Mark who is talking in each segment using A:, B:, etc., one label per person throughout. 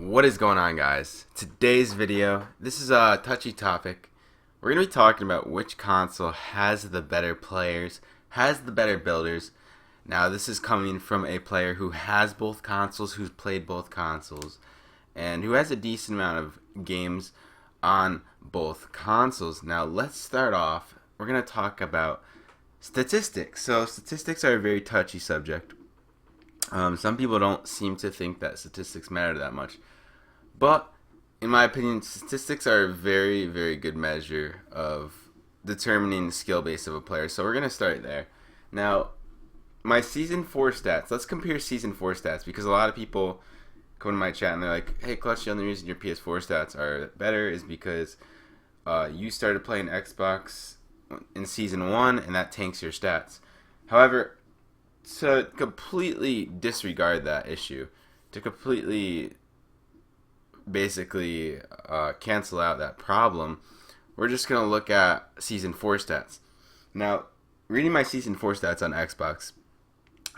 A: What is going on, guys? Today's video, this is a touchy topic. We're going to be talking about which console has the better players, has the better builders. Now, this is coming from a player who has both consoles, who's played both consoles, and who has a decent amount of games on both consoles. Now, let's start off. We're going to talk about statistics. So, statistics are a very touchy subject. Some people don't seem to think that statistics matter that much. But, in my opinion, statistics are a very, very good measure of determining the skill base of a player. So we're going to start there. Now, my Season 4 stats. Let's compare Season 4 stats because a lot of people come to my chat and they're like, hey, Clutch, the only reason your PS4 stats are better is because you started playing Xbox in Season 1 and that tanks your stats. However, to completely disregard that issue, to completely basically cancel out that problem, we're just going to look at Season 4 stats. Now, reading my Season 4 stats on Xbox,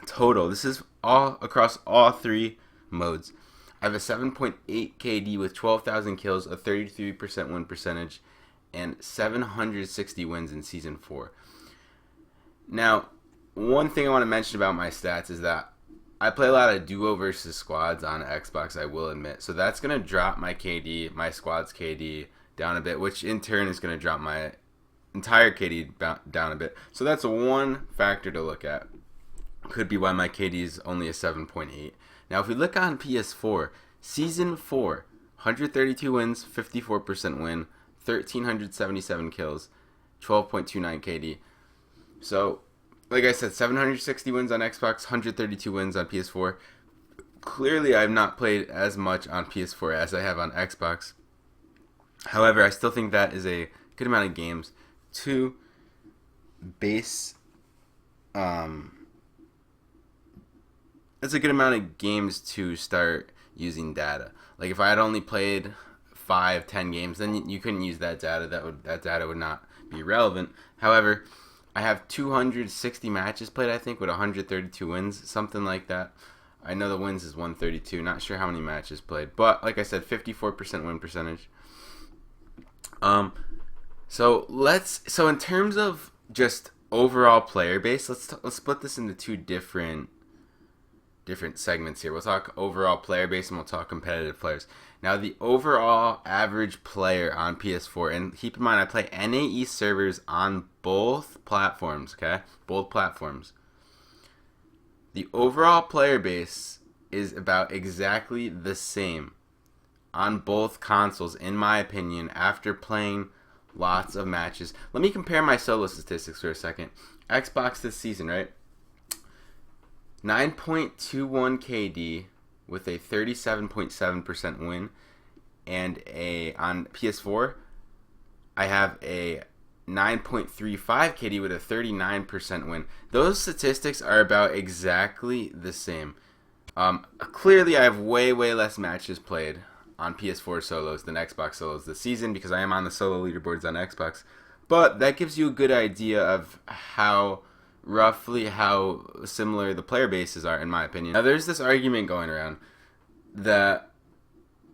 A: total, this is all across all three modes. I have a 7.8 KD with 12,000 kills, a 33% win percentage, and 760 wins in Season 4. Now, one thing I want to mention about my stats is that I play a lot of duo versus squads on Xbox, I will admit. So that's going to drop my KD, my squad's KD, down a bit, which in turn is going to drop my entire KD down a bit. So that's one factor to look at. Could be why my KD is only a 7.8. Now, if we look on PS4, Season 4, 132 wins, 54% win, 1,377 kills, 12.29 KD. So, like I said, 760 wins on Xbox, 132 wins on PS4. Clearly, I have not played as much on PS4 as I have on Xbox. However, I still think that is a good amount of games to base. It's a good amount of games to start using data. Like if I had only played 5-10 games, then you couldn't use that data. That data would not be relevant. However, I have 260 matches played, I think, with 132 wins, something like that. I know the wins is 132. Not sure how many matches played, but like I said, 54% win percentage. So in terms of just overall player base, let's split this into two different segments here. We'll talk overall player base and we'll talk competitive players. Now, the overall average player on PS4, and keep in mind I play NAE servers on both platforms, okay? Both platforms. The overall player base is about exactly the same on both consoles, in my opinion, after playing lots of matches. Let me compare my solo statistics for a second. Xbox this season, right? 9.21 KD with a 37.7% win, and on PS4 I have a 9.35 KD with a 39% win. Those statistics are about exactly the same. Clearly I have way less matches played on PS4 solos than Xbox solos this season because I am on the solo leaderboards on Xbox, but that gives you a good idea of roughly how similar the player bases are, in my opinion. Now, there's this argument going around that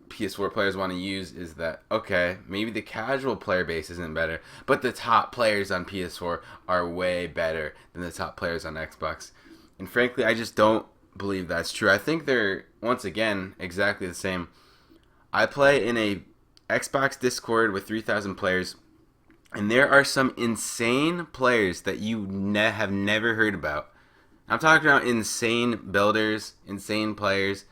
A: PS4 players want to use is that, okay, maybe the casual player base isn't better, but the top players on PS4 are way better than the top players on Xbox. And frankly, I just don't believe that's true. I think they're, once again, exactly the same. I play in a Xbox Discord with 3,000 players, and there are some insane players that you have never heard about. I'm talking about insane builders, insane players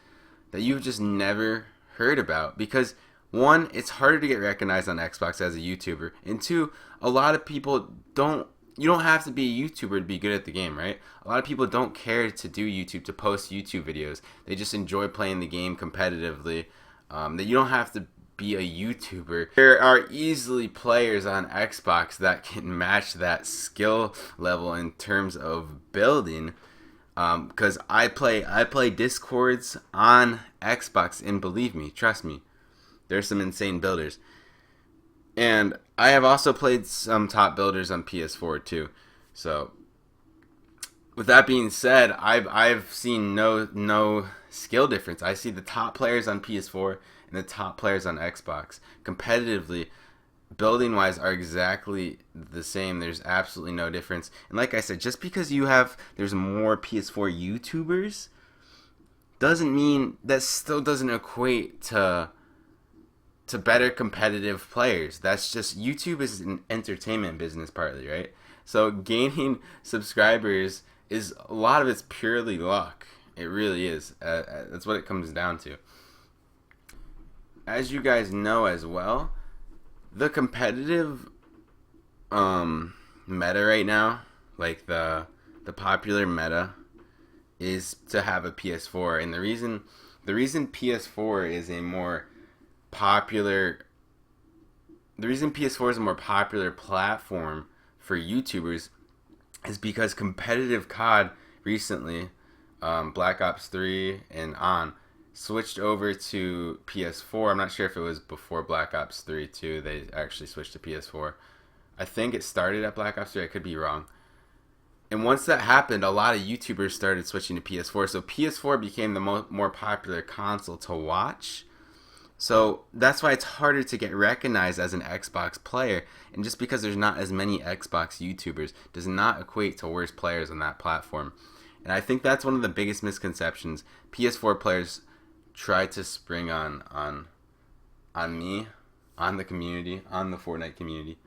A: that you've just never heard about. Because, one, it's harder to get recognized on Xbox as a YouTuber. And two, a lot of people you don't have to be a YouTuber to be good at the game, right? A lot of people don't care to do YouTube, to post YouTube videos. They just enjoy playing the game competitively. That you don't have to be a YouTuber. There are easily players on Xbox that can match that skill level in terms of building, because I play Discords on Xbox, and believe me, trust me, there's some insane builders. And I have also played some top builders on PS4 too. So with that being said, I've seen no skill difference. I see the top players on PS4 and the top players on Xbox competitively, building wise, are exactly the same. There's absolutely no difference. And like I said, just because there's more PS4 YouTubers doesn't mean that still doesn't equate to better competitive players. That's just, YouTube is an entertainment business partly, right? So gaining subscribers is, a lot of it's purely luck. It really is. That's what it comes down to. As you guys know as well, the competitive meta right now, like the popular meta, is to have a PS4, and the reason PS4 is a more popular platform for YouTubers is because competitive COD recently, Black Ops 3 and on, switched over to PS4. I'm not sure if it was before Black Ops 3 too. They actually switched to PS4. I think it started at Black Ops 3. I could be wrong. And once that happened, a lot of YouTubers started switching to PS4. So PS4 became the more popular console to watch. So that's why it's harder to get recognized as an Xbox player. And just because there's not as many Xbox YouTubers does not equate to worse players on that platform. And I think that's one of the biggest misconceptions PS4 players try to spring on me, on the community, on the Fortnite community.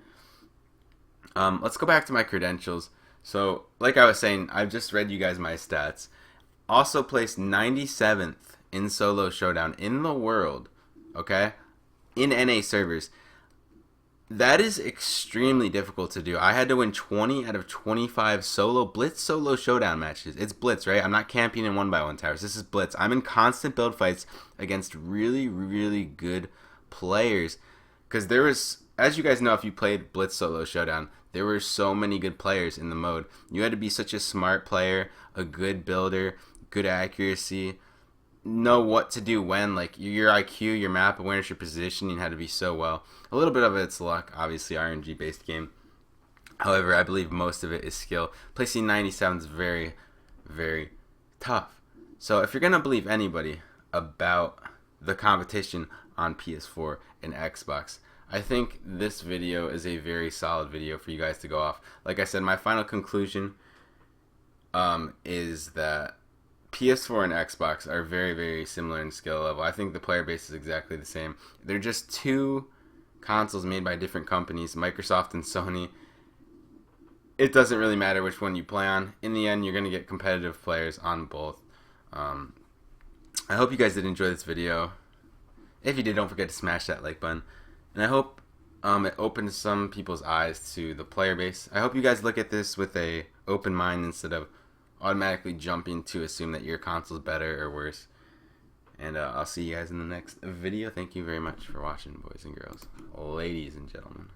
A: Let's go back to my credentials. So, like I was saying, I've just read you guys my stats. Also placed 97th in solo showdown in the world, okay? In NA servers. That is extremely difficult to do. I had to win 20 out of 25 Blitz solo showdown matches. It's Blitz, right? I'm not camping in 1x1 towers. This is Blitz. I'm in constant build fights against really, really good players. Because there was, as you guys know, if you played Blitz solo showdown, there were so many good players in the mode. You had to be such a smart player, a good builder, good accuracy, know what to do when, like your IQ, your map awareness, your positioning had to be so well. A little bit of it's luck, obviously RNG based game. However, I believe most of it is skill. Placing 97 is very, very tough. So if you're gonna believe anybody about the competition on PS4 and Xbox, I think this video is a very solid video for you guys to go off. Like I said, my final conclusion is that PS4 and Xbox are very, very similar in skill level. I think the player base is exactly the same. They're just two consoles made by different companies, Microsoft and Sony. It doesn't really matter which one you play on. In the end, you're going to get competitive players on both. I hope you guys did enjoy this video. If you did, don't forget to smash that like button. And I hope it opens some people's eyes to the player base. I hope you guys look at this with a open mind instead of automatically jumping to assume that your console's better or worse. And I'll see you guys in the next video. Thank you very much for watching, boys and girls, ladies and gentlemen.